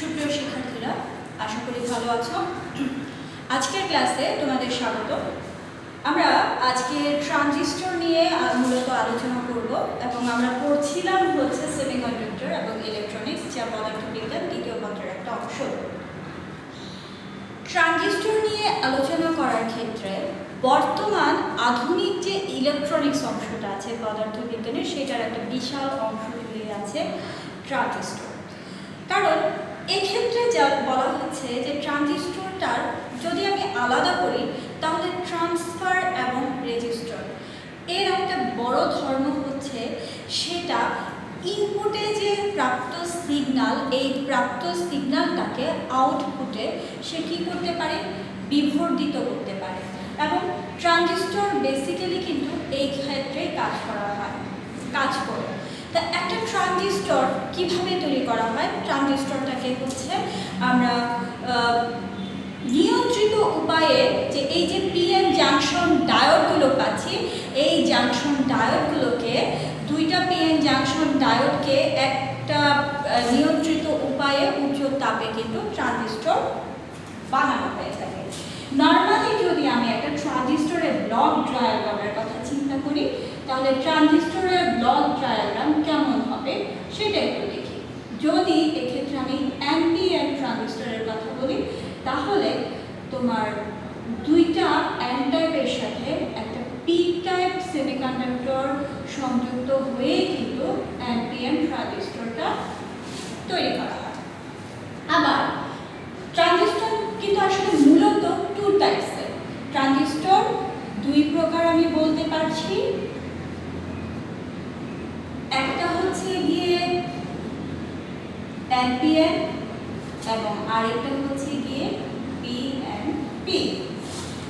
সুপ্রিয় শিক্ষার্থীরা, আশা করি ভালো আছো। আজকের ক্লাসে তোমাদের স্বাগত। আমরা আজকে ট্রানজিস্টর নিয়ে মূলত আলোচনা করব এবং আমরা পড়ছিলাম হচ্ছে সেমিকন্ডাক্টর এবং ইলেকট্রনিক্স, যা পদার্থবিজ্ঞান দ্বিতীয় পত্রের একটা অংশ। ট্রানজিস্টর নিয়ে আলোচনা করার ক্ষেত্রে বর্তমান আধুনিক যে ইলেকট্রনিক্স অংশটা আছে পদার্থবিজ্ঞানের, সেটার একটা বিশাল অংশ জুড়ে আছে ট্রানজিস্টর। কারণ এক্ষেত্রে যা বলা হচ্ছে যে ট্রানজিস্টরটার যদি আমি আলাদা করি তাহলে ট্রান্সফার এবং রেজিস্টার এর একটা বড় ধর্ম হচ্ছে সেটা ইনপুটে যে প্রাপ্ত সিগন্যাল, এই প্রাপ্ত সিগন্যালটাকে আউটপুটে সে কী করতে পারে, বিবর্ধিত করতে পারে। এবং ট্রানজিস্টর বেসিক্যালি কিন্তু এই ক্ষেত্রে কাজ করে। তা একটা ট্রানজিস্টর কিভাবে তৈরি করা হয়? ট্রানজিস্টরটাকে হচ্ছে আমরা নিয়ন্ত্রিত উপায়ে যে এই যে পিএন জাংশন ডায়োডগুলো পাচ্ছি, এই জাংশন ডায়োডগুলোকে দুইটা পিএন জাংশন ডায়োডকে একটা নিয়ন্ত্রিত উপায়ে উচ্চ তাপে কিন্তু ট্রানজিস্টর বানানো হয়ে থাকে। নর্মালি যদি আমি একটা ট্রানজিস্টরের ব্লক ডায়াগ্রামের কথা চিন্তা করি তাহলে ট্রানজিস্টরের ব্লক ডায়াগ্রাম কেমন হবে সেটা একটু দেখি। যদি এক্ষেত্রে আমি এনপিএন ট্রানজিস্টরের কথা বলি তাহলে তোমার দুইটা এন টাইপের সাথে একটা পি টাইপ সেমিকন্ডাক্টর সংযুক্ত হয়ে কিন্তু এনপিএন ট্রানজিস্টরটা তৈরি করা হয়। আবার ট্রানজিস্টর কিন্তু আসলে মূলত টু টাইপসের। ট্রানজিস্টর দুই প্রকার আমি বলতে পারছি, একটা হচ্ছে গিয়ে এনপিএন এবং আরেকটা হচ্ছে গিয়ে পিএনপি।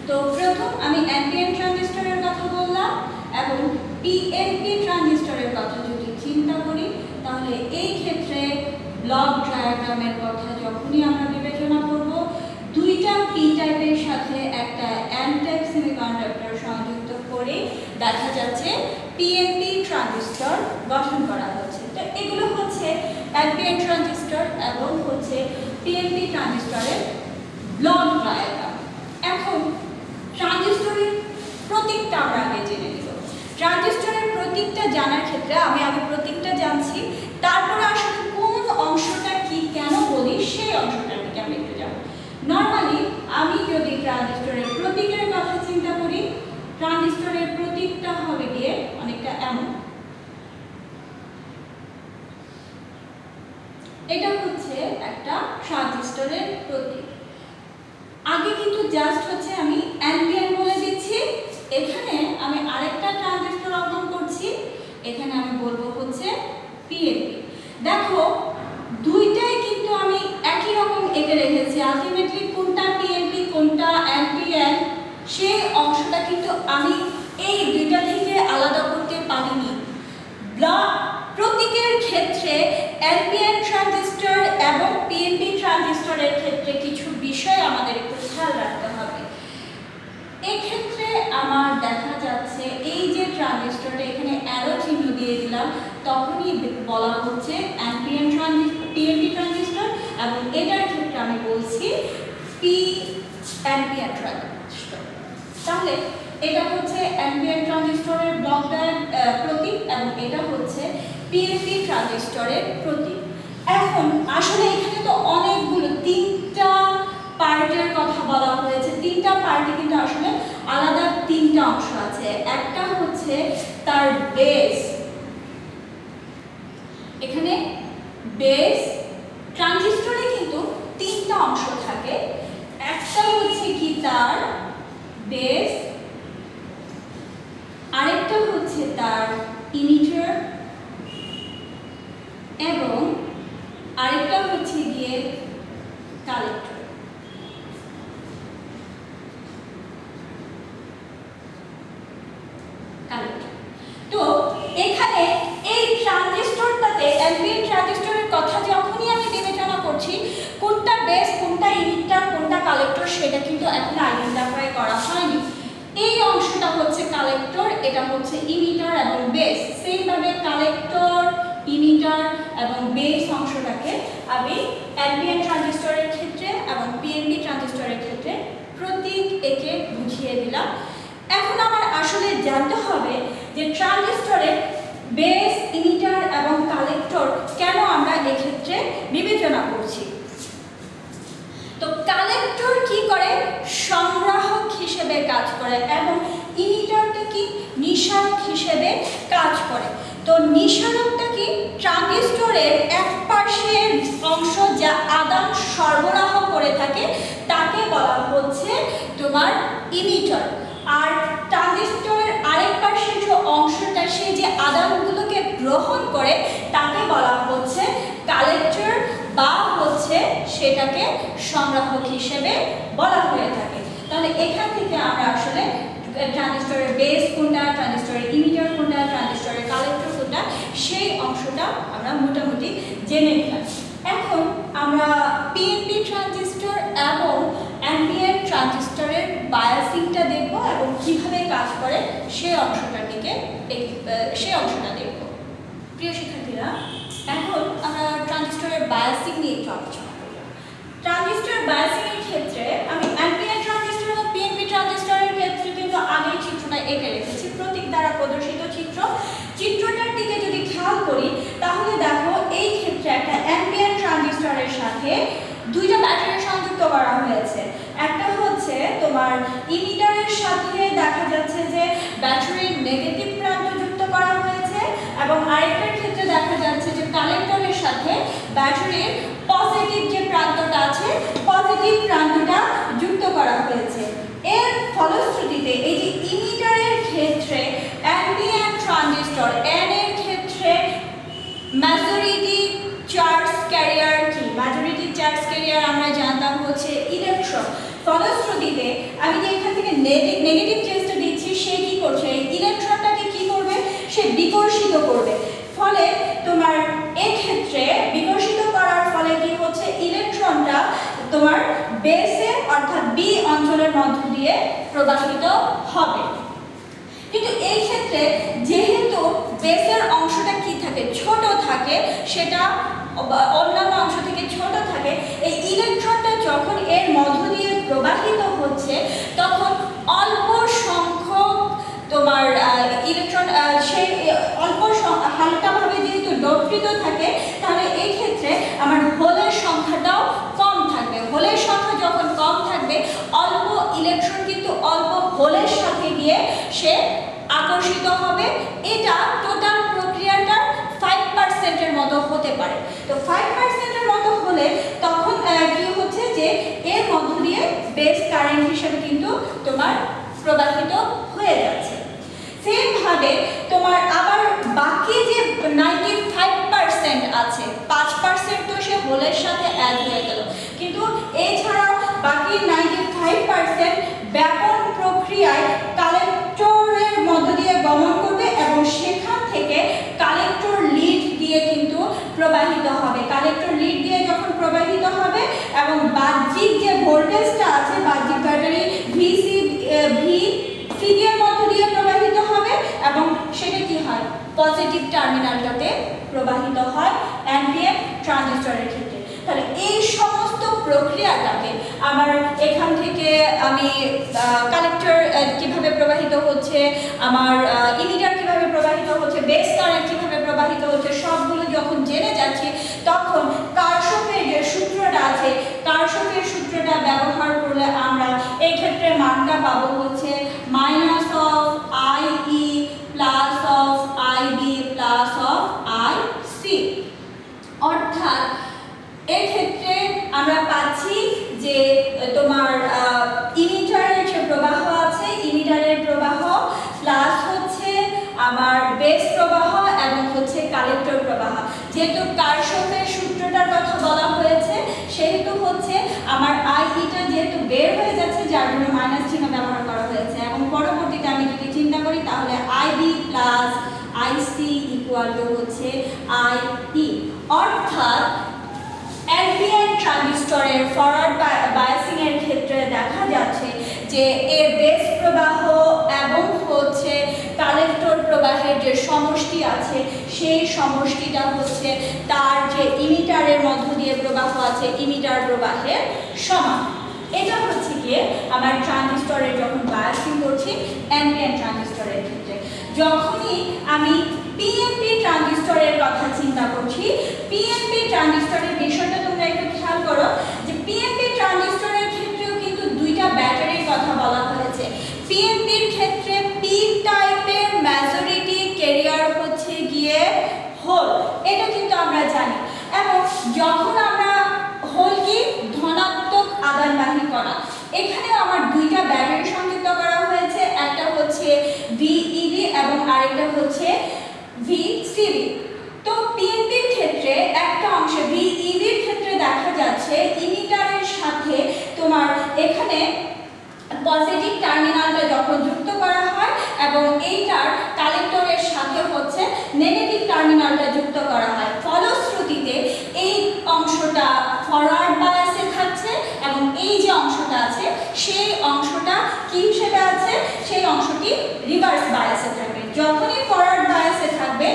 তো প্রথম আমি এনপিএন ট্রানজিস্টরের কথা বললাম এবং পিএনপি ট্রানজিস্টরের কথা যদি চিন্তা করি তাহলে এই ক্ষেত্রে ব্লক ডায়াগ্রামের কথা যখনই আমরা বিবেচনা করব, দুইটা পি টাইপের সাথে একটা এন টাইপ সেমিকন্ডাক্টর সংযুক্ত করে দেখা যাচ্ছে পিএনপি ট্রানজিস্টর গঠন করা হচ্ছে। তো এগুলো হচ্ছে এনপিএন ট্রানজিস্টর এবং হচ্ছে পিএনপি ট্রানজিস্টরের ব্লক ডায়াগ্রাম। এখন ট্রানজিস্টরের প্রতীকটা আমরা আগে জেনে নিব। ট্রানজিস্টরের প্রতীকটা জানার ক্ষেত্রে আমি আগে প্রতীকটা জানছি, তারপরে আসলে কোন অংশটা কি কেন বলি সেই অংশটার দিকে আমি একটু যাব। নর্মালি আমি যদি ট্রানজিস্টরের প্রতীকের কথা চিন্তা করি, ট্রানজিস্টরের প্রতীকটা হবে গিয়ে অনেকটা এমন। এটা হচ্ছে একটা ট্রানজিস্টরের প্রতীক। আগে কিন্তু জাস্ট হচ্ছে আমি এনপিএন বলে দিচ্ছি, এখানে আমি আরেকটা ট্রানজিস্টর অঙ্কন করছি, এখানে আমি বলবো হচ্ছে পিএনপি। দেখো দুইটাই কিন্তু আমি একই রকম এঁকে রেখেছি। আলটিমেটলি কোনটা পিএনপি কোনটা এনপিএন সেই অংশটা কিন্তু আমি এই দুইটা থেকে আলাদা করতে পারিনি। ব্লক প্রতীকের ক্ষেত্রে এনপিএন ট্রানজিস্টর এবং পিএনপি ট্রানজিস্টরের ক্ষেত্রে কিছু বিষয় আমাদের একটু খেয়াল রাখতে হবে। এক্ষেত্রে আমার দেখা যাচ্ছে এই যে ট্রানজিস্টরটা এখানে অ্যারো চিহ্ন দিয়ে দিলাম, তখনই বলা হচ্ছে এনপিএন পিএনপি ট্রানজিস্টর এবং এটার ক্ষেত্রে আমি বলছি পিএনপিএন ট্রানজিস্টর। তাহলে এটা হচ্ছে এনপিএন ট্রানজিস্টরের ব্লক প্রতীক এবং এটা হচ্ছে পিএনপি ট্রানজিস্টরের প্রতীক। এখন আসলে এখানে তো অনেকগুলো তিনটা পার্টের কথা বলা হয়েছে, তিনটা পার্টে কিন্তু আসলে আলাদা তিনটা অংশ আছে। একটা হচ্ছে তার বেস, এখানে বেস ট্রানজিস্টরে কিন্তু তিনটা অংশ থাকে। একটা হচ্ছে কি তার বেস, আরেকটা হচ্ছে তার ইমিটার এবং আরেকটা হচ্ছে গিয়ে কালেক্টর। তো এখানে এই ট্রানজিস্টরটাতে এনপিএন ট্রানজিস্টরের কথা যখনই আমি বিবেচনা করছি, কোনটা বেস কোনটা ইমিটার কোনটা কালেক্টর সেটা কিন্তু এখন আইডেন্টিফাই করা হয়নি। এই অংশটা হচ্ছে কালেক্টর, এটা হচ্ছে ইমিটার এবং বেস। সেইভাবে কালেক্টর ইমিটার এবং বেস অংশটাকে আমি এনপিএন ট্রানজিস্টরের ক্ষেত্রে এবং পিএনপি ট্রানজিস্টরের ক্ষেত্রে প্রতীক এঁকে বুঝিয়ে দিলাম। এখন আমার আসলে জানতে হবে যে ট্রানজিস্টরের বেস, ইমিটার এবং কালেক্টর কেন আমরা এক্ষেত্রে বিবেচনা করছি। তো কালেক্টর কি করে? সংগ্রাহক হিসেবে কাজ করে এবং ইমিটারটা কি? নিঃসারক হিসেবে কাজ করে। তো নিঃসারকটা কি? ট্রানজিস্টরের এক পাশের অংশ যা আদান সরবরাহ করে থাকে তাকে বলা হচ্ছে তোমার ইমিটার, আর ট্রানজিস্টরের আরেক পাশের যে অংশটা সে যে আদানগুলোকে গ্রহণ করে তাকে বলা হচ্ছে কালেক্টর বা হচ্ছে সেটাকে সংগ্রাহক হিসেবে বলা হয়ে থাকে। তাহলে এখান থেকে আমরা আসলে ট্রানজিস্টরের বেস কোনটা, ট্রানজিস্টরের ইমিটার কোনটা, ট্রানজিস্টরের কালেক্টর কোনটা, সেই অংশটা আমরা মোটামুটি জেনে নিলাম। এখন আমরা পিএনপি ট্রানজিস্টর এবং এনপিএন ট্রানজিস্টরের বায়াসিংটা দেখব এবং কিভাবে কাজ করে সেই অংশটা দেখব। প্রিয় শিক্ষার্থীরা, এখন আমরা ট্রানজিস্টরের বায়াসিং নিয়ে একটু আলোচনা করব। ট্রানজিস্টর বায়াসিং এর ক্ষেত্রে আমি এনপিএন ট্রানজিস্টর এবং পিএনপি ট্রানজিস্টরের ক্ষেত্রে কিন্তু আগেই চিত্রটা এঁকে রেখেছি, প্রতীক দ্বারা প্রদর্শিত চিত্রটার দিকে যদি খেয়াল করি তাহলে দেখো এই ক্ষেত্রে একটা এনপিএন ট্রানজিস্টরের সাথে দুইটা ব্যাটারি সংযুক্ত করা হয়েছে। একটা হচ্ছে তোমার ইমিটারের সাথে দেখা যাচ্ছে যে ব্যাটারির নেগেটিভ প্রান্ত যুক্ত করা হয়েছে এবং আরেকটার ক্ষেত্রে দেখা যাচ্ছে যে কালেক্টরের সাথে ব্যাটারির পজিটিভ যে প্রান্তটা আছে পজিটিভ প্রান্তটা যুক্ত করা হয়েছে। এর ফলশ্রুতিতে এই যে ইমিটারের ক্ষেত্রে এনপিএন ট্রানজিস্টর এন এর ক্ষেত্রে মেজরিটি চার্জ ক্যারিয়ার কি? মেজরিটি চার্জ ক্যারিয়ার আমরা জানতাম হচ্ছে ইলেকট্রন। ফলশ্রুতিতে আমি যে এখান থেকে নেগেটিভ চার্জটা দিচ্ছি সে কি করছে? এই ইলেকট্রনটাকে কি করবে? সে বিকর্ষিত করবে। ফলে তোমার এক্ষেত্রে বিকর্ষিত করার ফলে কি হচ্ছে? ইলেকট্রনটা তোমার বেসে অর্থাৎ বি অঞ্চলের মধ্য দিয়ে প্রবাহিত হবে। কিন্তু এই ক্ষেত্রে যেহেতু বেসের অংশটা কি থাকে? ছোট থাকে, সেটা অন্যান্য অংশ থেকে ছোট থাকে, এই ইলেকট্রনটা যখন এর মধ্য দিয়ে প্রবাহিত হচ্ছে তখন অল্প সংখ্যক তোমার ইলেকট্রন সেই অল্প হালকাভাবে যেহেতু ডোপিত থাকে তাহলে এই ক্ষেত্রে আমার হোলের সংখ্যাটাও কম থাকবে। হোলের সংখ্যা যখন কম থাকবে অল্প ইলেকট্রন কিন্তু অল্প হোলের সাথে গিয়ে সে আকর্ষিত হবে। এটা টোটাল প্রক্রিয়াটার 5% মতো হতে পারে। তো 5% মতো হলে তখন কি হচ্ছে যে এর মধ্য দিয়ে বেস কারেন্ট হিসেবে কিন্তু তোমার প্রবাহিত হয়ে যাচ্ছে। সেম ভাবে তোমার আবার বাকি যে 95% আছে 5% তো সে হোলের সাথে অ্যাড হয়ে গেল, কিন্তু এছাড়াও বাকি 95% ব্যাপন প্রক্রিয়ায় কালেক্টরের মধ্য দিয়ে গমন করবে এবং সেখান থেকে কালেক্টর লিড দিয়ে কিন্তু প্রবাহিত হবে। কালেক্টর লিড দিয়ে যখন প্রবাহিত হবে এবং বাহ্যিক যে ভোল্টেজটা আছে বাহ্যিক ব্যাটারি ভিসি এর মধ্য দিয়ে প্রবাহিত হবে এবং সেটা কি হয়? পজিটিভ টার্মিনালটাতে প্রবাহিত হয় এনপিএন ট্রানজিস্টরের ক্ষেত্রে। তাহলে এই সমস্ত প্রক্রিয়াটাকে আমার এখান থেকে আমি কালেক্টর কিভাবে প্রবাহিত হচ্ছে, আমার ইমিটার কিভাবে প্রবাহিত হচ্ছে, বেস কারেন্ট কিভাবে প্রবাহিত হচ্ছে সবগুলো যখন জেনে যাচ্ছি তখন কারশফের যে সূত্রটা আছে কারশফের সূত্রটা ব্যবহার করলে আমরা এই ক্ষেত্রে মানটা পাবো হচ্ছে minus of I E plus of I B plus of I C. অর্থাৎ এক্ষেত্রে আমরা পাচ্ছি যে তোমার ইমিটারের যে প্রবাহ আছে ইমিটারের প্রবাহ প্লাস হচ্ছে আমার বেস প্রবাহ এবং হচ্ছে কালেক্টর প্রবাহ। যেহেতু কারশফের সূত্রটার কথা বলা হয়েছে সেহেতু হচ্ছে আমার আইটা যেহেতু বের হয়ে যাচ্ছে যার জন্য মাইনাস চিহ্ন ব্যবহার করা হয়েছে এবং পরবর্তীতে আমি যদি চিন্তা করি তাহলে IB plus IC equal to হচ্ছে আইই। অর্থাৎ এনপিএন ট্রানজিস্টরের ফরওয়ার্ড বায়াসিং এর ক্ষেত্রে দেখা যাচ্ছে যে এর বেস প্রবাহ এবং হচ্ছে কালেক্টর প্রবাহ প্রবাহের যে সমষ্টি আছে সেই সমষ্টিটা হচ্ছে তার যে ইমিটারের মধ্য দিয়ে প্রবাহ আছে ইমিটার প্রবাহের সমান। এটা হচ্ছে গিয়ে আমার ট্রানজিস্টরের যখন বায়াসিং করছি এনপিএন ট্রানজিস্টরের ক্ষেত্রে। যখনই আমি পিএনপি ট্রানজিস্টরের কথা চিন্তা করছি, পিএনপি ট্রানজিস্টরের বিষয়টা তোমরা একটু খেয়াল করো যে পিএনপি ট্রানজিস্টরের ক্ষেত্রেও কিন্তু দুইটা ব্যাটারির কথা বলা হয়েছে। পিএনপির ক্ষেত্রে পি টাইপের মেজরিটি ক্যারিয়ার হচ্ছে গিয়ে হোল, এটা কিন্তু আমরা জানি। এবং যখন আমরা হোল কি ধনাত্মক আদানবাহী করা, এখানেও আমার দুইটা ব্যাটারি সংযুক্ত করা হয়েছে, একটা হচ্ছে ভিইবি এবং আরেকটা হচ্ছে ভিসিবি। তো পিএনপির ক্ষেত্রে একটা অংশে ভিইবির ক্ষেত্রে দেখা যাচ্ছে ইমিটারের সাথে তোমার এখানে পজিটিভ টার্মিনালটা যখন যুক্ত করা হয় এবং এইটার কালেক্টরের সাথে হচ্ছে নেগেটিভ টার্মিনালটা যুক্ত করা হয়, ফলশ্রুতিতে এই অংশটা ফরওয়ার্ড বায়াসে থাকছে এবং এই যে অংশটা আছে সেই অংশটা কি হিসেবে আছে, সেই অংশটি রিভার্স বায়াসে থাকবে। যখনই ফরওয়ার্ড বায়াসে থাকবে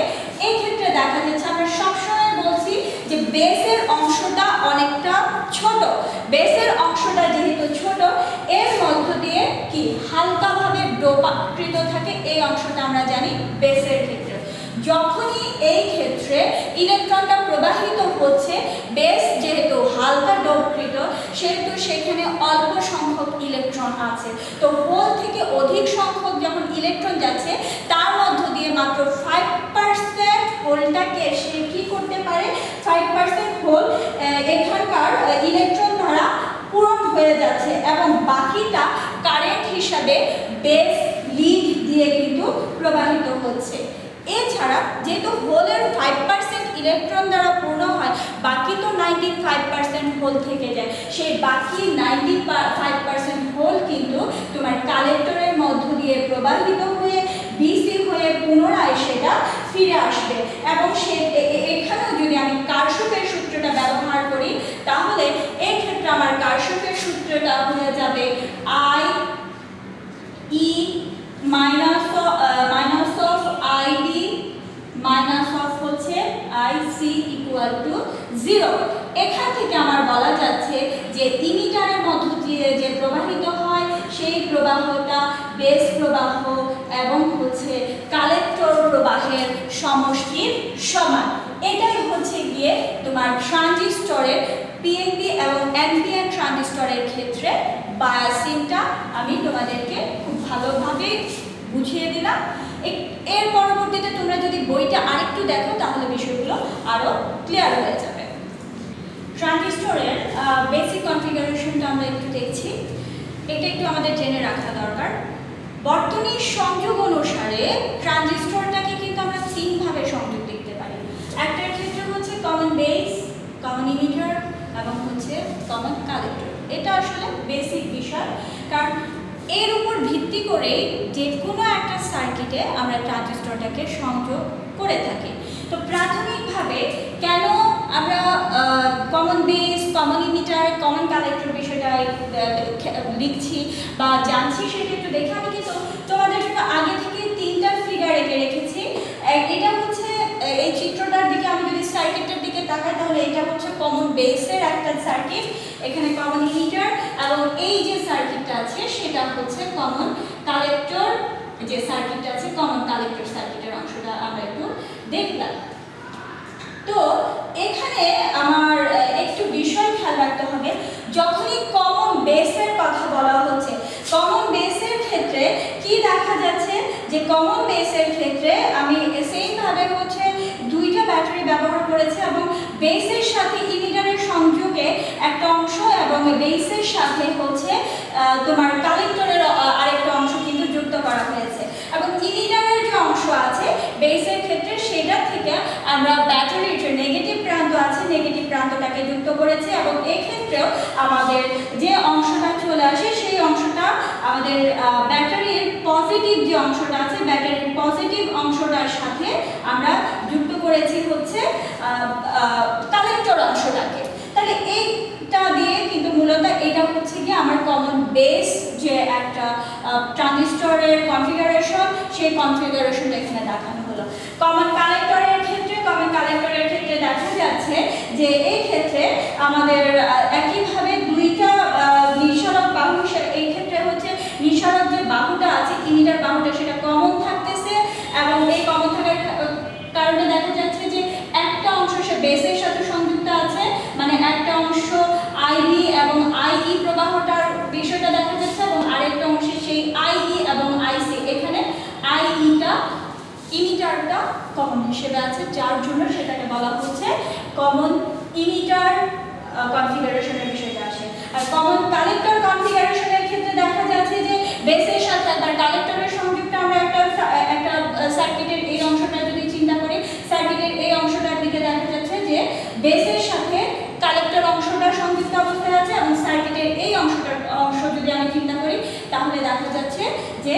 এই ক্ষেত্রে দেখা যাচ্ছে, আমরা সবসময় বলছি যে বেসের অংশটা অনেকটা ছোট, বেসের অংশটা যেহেতু ছোট এর মধ্য দিয়ে কি হালকাভাবে ডোপাকৃত থাকে, এই অংশটা আমরা জানি বেসের ক্ষেত্রে। যখনই এই ক্ষেত্রে ইলেকট্রনটা প্রবাহিত হচ্ছে, বেস যেহেতু হালকা ডোপকৃত সেহেতু সেখানে অল্প সংখ্যক ইলেকট্রন আছে, তো হোল থেকে অধিক সংখ্যক যখন ইলেকট্রন যাচ্ছে তার মধ্য দিয়ে মাত্র 5% হোলটাকে সে কি করতে পারে, 5% হোল এখানকার ইলেকট্রন দ্বারা পূরণ হয়ে যাচ্ছে এবং বাকিটা কারেন্ট হিসাবে বেস লিড দিয়ে কিন্তু প্রবাহিত হচ্ছে। এছাড়া যেহেতু হোলের 5% ইলেকট্রন দ্বারা পূর্ণ হয়, বাকি তো 95% হোল থেকে যায়, সেই বাকি 95% হোল কিন্তু তোমার কালেক্টরের মধ্য দিয়ে প্রবাহিত হয়ে বিসি হয়ে পুনরায় সেটা ফিরে আসবে। এবং এখানেও যদি আমি কারশফের সূত্রটা ব্যবহার করি তাহলে এই ক্ষেত্রে আমার কারশফের সূত্রটা হয়ে যাবে I E minus of ID minus of হচ্ছে আইসি ইকুয়াল টু 0। এখান থেকে আমার বলা যাচ্ছে যে ইমিটারের মধ্য দিয়ে যে প্রবাহিত হয় সেই প্রবাহটা বেস প্রবাহ এবং হচ্ছে কালেক্টর প্রবাহের সমষ্টির সমান। এটাই হচ্ছে গিয়ে তোমার ট্রানজিস্টরের পিএনপি এবং এনপিএন ট্রানজিস্টরের ক্ষেত্রে বায়াসিংটা আমি তোমাদেরকে খুব ভালোভাবে বুঝিয়ে দিলাম। এর পরবর্তীতে তোমরা যদি বইটা আরেকটু দেখো তাহলে বিষয়গুলো আরো ক্লিয়ার হয়ে যাবে। ট্রানজিস্টরের বেসিক কনফিগারেশনটা আমরা একটু দেখছি, এটা একটু আমাদের জেনে রাখা দরকার। বর্তনীর সংযোগ অনুসারে ট্রানজিস্টরটাকে কিন্তু আমরা তিনভাবে সংযোগ দেখতে পারি। একটার ক্ষেত্রে হচ্ছে কমন বেস, কমন ইমিটার এবং হচ্ছে কমন কালেক্টর। এটা আসলে বেসিক বিষয়, কারণ এর উপর ভিত্তি করে যে কোনো একটা সার্কিটে আমরা ট্রানজিস্টরটাকে সংযোগ করে থাকি। তো প্রাথমিকভাবে কেন আমরা common base, common emitter, common collector বিষয়টা লিখছি বা জানছি সেটা একটু দেখে আমি কিন্তু তোমাদের জন্য আগে থেকে তিনটা ফিগার এঁকে রেখেছি। এটা হচ্ছে এই চিত্রটার দিকে আমি যদি সার্কিটের দিকে তাকাই তাহলে এটা হচ্ছে কমন বেসের একটা সার্কিট, এখানে কমন ইমিটার এবং এই যে সার্কিটটা আছে সেটা হচ্ছে কমন কালেক্টর, যে সার্কিটটা আছে কমন কালেক্টর সার্কিটের অংশটা আমরা একটু দেখলাম। তো এখানে আমার একটু বিষয় খেয়াল রাখতে হবে, যখনই কমন বেসের কথা বলা হচ্ছে, কমন বেসের ক্ষেত্রে কি দেখা যাচ্ছে যে কমন বেসের ক্ষেত্রে আমি সেইভাবে হচ্ছে দুইটা ব্যাটারি ব্যবহার করেছি এবং বেসের সাথে ইমিটারের সংযোগে একটা অংশ এবং বেসের সাথে হচ্ছে তোমার কালেক্টরের আরেকটা অংশ কিন্তু যুক্ত করা হয়েছে এবং ইমিটারের যে অংশ আছে বেসের ক্ষেত্রে সেটা থেকে আমরা ব্যাটারির যে নেগেটিভ প্রান্ত আছে নেগেটিভ প্রান্তটাকে যুক্ত করেছি এবং এক্ষেত্রেও আমাদের যে অংশটা চলে আসে সেই অংশটা আমাদের ব্যাটারির পজিটিভ যে অংশটা আছে ব্যাটারির পজিটিভ অংশটার সাথে আমরা যুক্ত করেছি হচ্ছে কালেক্টর অংশটাকে। তাহলে এইটা দিয়ে কিন্তু মূলত এটা হচ্ছে কি আমার কমন বেস যে একটা ট্রানজিস্টরের কনফিগারেশন সেই কনফিগারেশনটা এখানে দেখানো হলো। কমন কালেক্টরের ক্ষেত্রে দেখা যাচ্ছে যে এই ক্ষেত্রে আমাদের একইভাবে দুইটা নিঃসরক বাহু, এই ক্ষেত্রে হচ্ছে নিঃসরক যে বাহুটা আছে ইমিটার বাহুটা সেটা কমন থাকতেছে, এবং এই কমন থাকার কারণে দেখা যাচ্ছে যে একটা অংশ সে বেসের সাথে সংযুক্ত আছে, মানে একটা অংশ আইবি এবং আইই প্রবাহটার বিষয়টা দেখা যাচ্ছে, এবং আরেকটা অংশে সেই আইই এবং আইসি, এখানে আইইটা ইমিটারটা কমন হিসেবে আছে, যার জন্য সেটাকে বলা হচ্ছে কমন ইমিটার কনফিগারেশনের বিষয়টা আসে। আর কমন কালেক্টর কনফিগারেশনের ক্ষেত্রে দেখা যাচ্ছে যে বেসের সাথে তার কালেক্টরের সংযুক্ত, আমরা একটা সার্কিটের এই অংশটা যদি চিন্তা করি, সার্কিটের এই অংশটার দিকে দেখা যাচ্ছে যে বেসের সাথে কালেক্টর অংশটা সংযুক্ত অবস্থায় আছে, এবং সার্কিটের এই অংশ যদি আমি চিন্তা করি তাহলে দেখা যাচ্ছে যে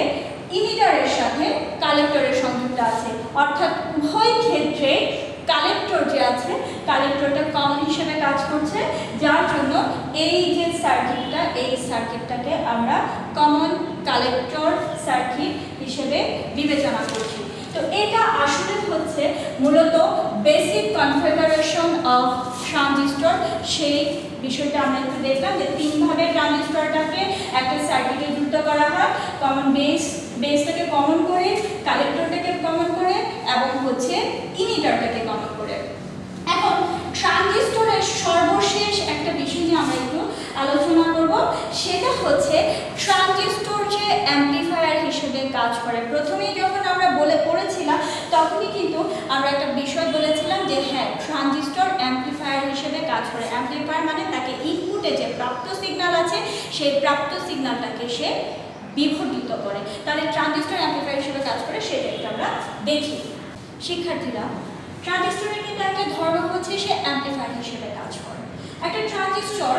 ইমিটারের সাথে কালেক্টরের সংযুক্ত আছে, অর্থাৎ উভয় ক্ষেত্রে কালেক্টর যে আছে কালেক্টরটা কমন হিসেবে কাজ করছে, যার জন্য এই যে সার্কিটটাকে আমরা কমন কালেক্টর সার্কিট হিসেবে বিবেচনা করছি। তো এটা আসলে হচ্ছে মূলত বেসিক কনফিগারেশন অফ ট্রানজিস্টর। সেই বিষয়টা আমরা একটু দেখলাম যে তিনভাবে ট্রানজিস্টরটাকে একটা সার্কিটে যুক্ত করা হয়, কমন বেসটাকে কমন করে, কালেক্টরটাকে কমন করে, এবং হচ্ছে ইমিটারটাকে কমন করে। এখন ট্রানজিস্টরের সর্বশেষ একটা বিষয় নিয়ে আমরা একটু আলোচনা করব, সেটা হচ্ছে ট্রানজিস্টর যে অ্যাম্পলিফায়ার হিসেবে কাজ করে। প্রথমেই যখন আমরা পড়েছিলাম তখনই কিন্তু আমরা একটা বিষয় বলেছিলাম যে হ্যাঁ, ট্রানজিস্টর অ্যাম্পলিফায়ার হিসেবে কাজ করে। অ্যাম্পলিফায়ার মানে তাকে ইনপুটে যে প্রাপ্ত সিগন্যাল আছে সেই প্রাপ্ত সিগন্যালটাকে সে বিবর্ধিত করে, তাহলে ট্রানজিস্টর অ্যাম্পলিফায়ার হিসেবে কাজ করে, সেটা একটু আমরা দেখি। শিক্ষার্থীরা, ট্রানজিস্টরের কিন্তু একটা ধর্ম হচ্ছে সে অ্যাম্পলিফায়ার হিসেবে কাজ করে। একটা ট্রানজিস্টর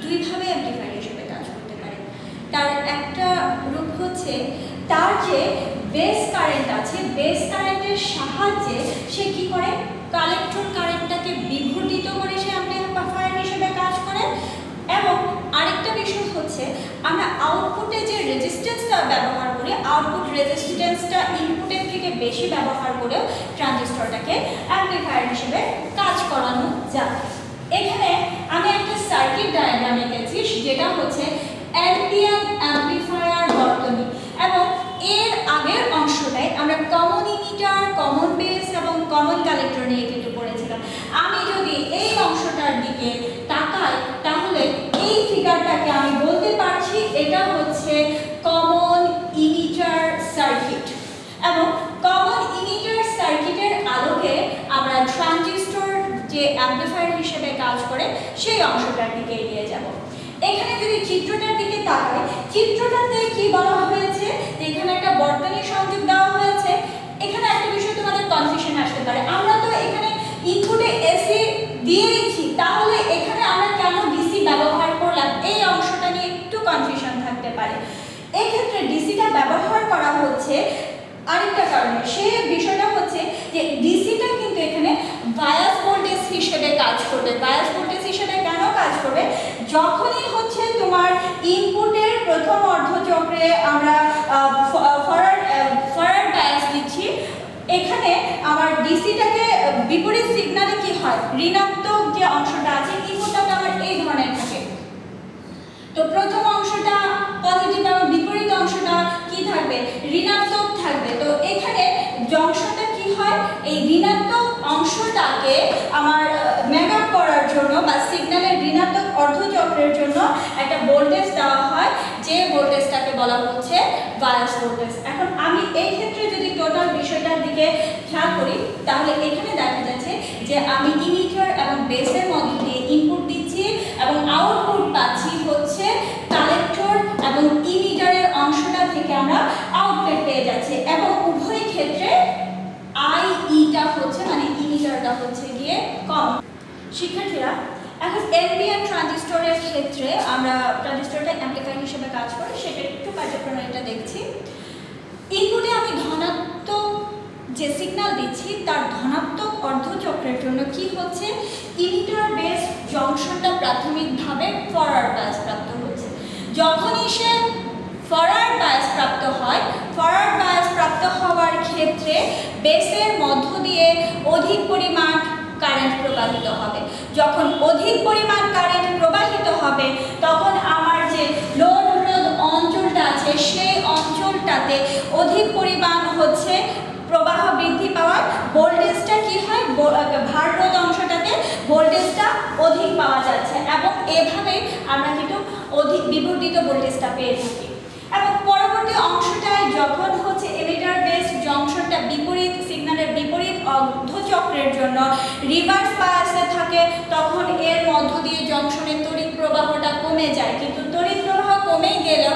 দুইভাবে অ্যাম্পলিফায়ার হিসেবে কাজ করতে পারে। তার একটা রূপ হচ্ছে তার যে বেস কারেন্ট আছে, বেস কারেন্টের সাহায্যে সে কি করে, কালেক্টর কারেন্টটাকে বিবর্ধিত করে সে অ্যাম্পলিফায়ার হিসেবে কাজ করে। এবং আরেকটা বিষয় হচ্ছে আমরা আউটপুটে যে রেজিস্ট্যান্সটা ব্যবহার করি, আউটপুট রেজিস্ট্যান্সটা ইনপুটের থেকে বেশি ব্যবহার করেও ট্রানজিস্টরটাকে অ্যাম্পলিফায়ার হিসেবে কাজ করানো যায়। এখানে আমি একটা সার্কিট ডায়াগ্রাম এঁকেছি, যেটা হচ্ছে এনপিএন অ্যাম্পলিফায়ার বর্তনী, এবং এর আগের অংশটায় আমরা কমন ইমিটার, কমন বেস এবং কমন কালেক্টর নিয়ে কিন্তু পড়েছিলাম। আমি যদি এই অংশটার দিকে তাকাই তাহলে এই ফিগারটাকে আমি বলতে পারছি এটা হচ্ছে কমন ইমিটার সার্কিট, এবং কমন ইমিটার সার্কিটের আলোকে আমরা ট্রানজিস্টর যে অ্যাম্পলিফায়ার হিসেবে কাজ করে সেই অংশটার দিকে এগিয়ে যাব। এখানে যদি চিত্রটার দিকে তাকাই, চিত্রটাতে কি বলা হয়েছে, এখানে একটা বর্তনী সংযোগ দেওয়া হয়েছে। এখানে একটা বিষয় তোমাদের কনফিউশন আসতে পারে, আমরা তো এখানে ইনপুটে এসি দিয়ে দিচ্ছি, তাহলে এখানে আমরা কেন ডিসি ব্যবহার করলাম, এই অংশটা নিয়ে একটু কনফিউশন থাকতে পারে। এই ক্ষেত্রে ডিসিটা ব্যবহার করা হচ্ছে আরেকটা কারণে, সে বিষয়টা হচ্ছে যে ডিসিটা কিন্তু এখানে বায়াস ভোল্টেজ হিসেবে কাজ করবে। বায়াস ভোল্টেজ হিসেবে কেন কাজ করবে, যখনই হচ্ছে তোমার ইনপুটের প্রথম অর্ধচক্রে আমরা ফরওয়ার্ড বায়াস দিচ্ছি, এখানে আমার ডিসিটাকে বিপরীত সিগন্যালে কি হয়, ঋণাত্মক যে অংশটা আছে ইনপুটটা আমার এই ধরনের থাকে। তো প্রথম অংশটা পজিটিভ এবং বিপরীত অংশটা কি থাকবে, ঋণাত্মক থাকবে। তো এখানে জংশনটা কি হয়, এই ঋণাত্মক অংশটাকে আমার মেকআপ করার জন্য বা সিগন্যালের ঋণাত্মক অর্ধচক্রের জন্য একটা ভোল্টেজ দেওয়া হয়, যে ভোল্টেজটাকে বলা হচ্ছে বায়াস ভোল্টেজ। এখন আমি এই ক্ষেত্রে যদি টোটাল বিষয়টার দিকে খেয়াল করি তাহলে এখানে দেখা যাচ্ছে যে আমি ইমিটার এবং বেসের মধ্য দিয়ে ইনপুট দিচ্ছি এবং আউটপুট পাচ্ছি হচ্ছে কালেক্টর এবং ইমিটারের অংশটা থেকে আমরা আউটপুট পেয়ে যাচ্ছি, এবং উভয় ক্ষেত্রে আইইটা হচ্ছে মানে ইমিটারটা হচ্ছে গিয়ে কম। শিক্ষার্থীরা, এখন এনপিএন ট্রানজিস্টরের ক্ষেত্রে আমরা ট্রানজিস্টরটা অ্যাম্পলিফায়ার হিসেবে কাজ করি, সেটা একটু কার্যপ্রণালীটা দেখছি। ইনপুটে আমি ধনাত্মক যে সিগন্যাল দিচ্ছি তার ধনাত্মক অর্ধচক্রের জন্য কি হচ্ছে, ইমিটার বেস জংশনটা প্রাথমিকভাবে ফরওয়ার্ড বায়াস প্রাপ্ত হচ্ছে। যখনই সে ফরওয়ার্ড বায়াস প্রাপ্ত হয় ফরওয়ার্ড বায়াস প্রাপ্ত হওয়ার ক্ষেত্রে বেসের মধ্য দিয়ে অধিক পরিমাণ কারেন্ট প্রবাহিত হবে। যখন অধিক পরিমাণ কারেন্ট প্রবাহিত হবে তখন আমার যে লোড রোধ অঞ্চলটা আছে সেই অঞ্চলটাতে অধিক পরিমাণ হচ্ছে প্রবাহ বৃদ্ধি পাওয়ার ভোল্টেজটা কি হয়, ভার রোধ অংশটাতে ভোল্টেজটা অধিক পাওয়া যাচ্ছে এবং এভাবে আমরা কিন্তু অধিক বিবর্ধিত ভোল্টেজটা পেয়ে থাকি। এবং পরবর্তী অংশটায় যখন হচ্ছে এমিটার বেস জংশনটা বিপরীত সিগন্যালের বিপরীত অর্ধচক্রের জন্য রিভার্স বায়াসে থাকে তখন এর মধ্য দিয়ে জংশনের তড়িৎ প্রবাহটা কমে যায়। কিন্তু তড়িৎ প্রবাহ কমে গেলেও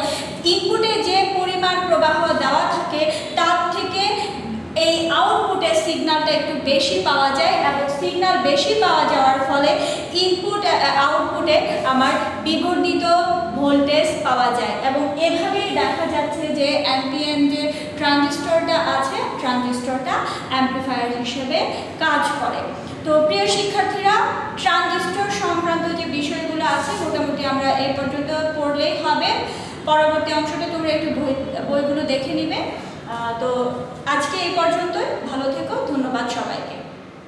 ইনপুটে যে পরিমাণ প্রবাহ দেওয়া থাকে তার থেকে এই আউটপুটের সিগন্যালটা একটু বেশি পাওয়া যায় এবং সিগন্যাল বেশি পাওয়া যাওয়ার ফলে ইনপুট আউটপুটে আমার বিবর্ধিত ভোল্টেজ পাওয়া যায় এবং এভাবেই দেখা যাচ্ছে যে এনপিএন যে ট্রানজিস্টরটা আছে ট্রানজিস্টরটা অ্যাম্প্লিফায়ার হিসেবে কাজ করে। তো প্রিয় শিক্ষার্থীরা, ট্রানজিস্টর সংক্রান্ত যে বিষয়গুলো আছে মোটামুটি আমরা এই পর্যন্ত পড়লেই হবে। পরবর্তী অংশটা তোমরা একটু বইগুলো দেখে নিবে। তো আজকে এই পর্যন্তই। ভালো থেকো। ধন্যবাদ সবাইকে।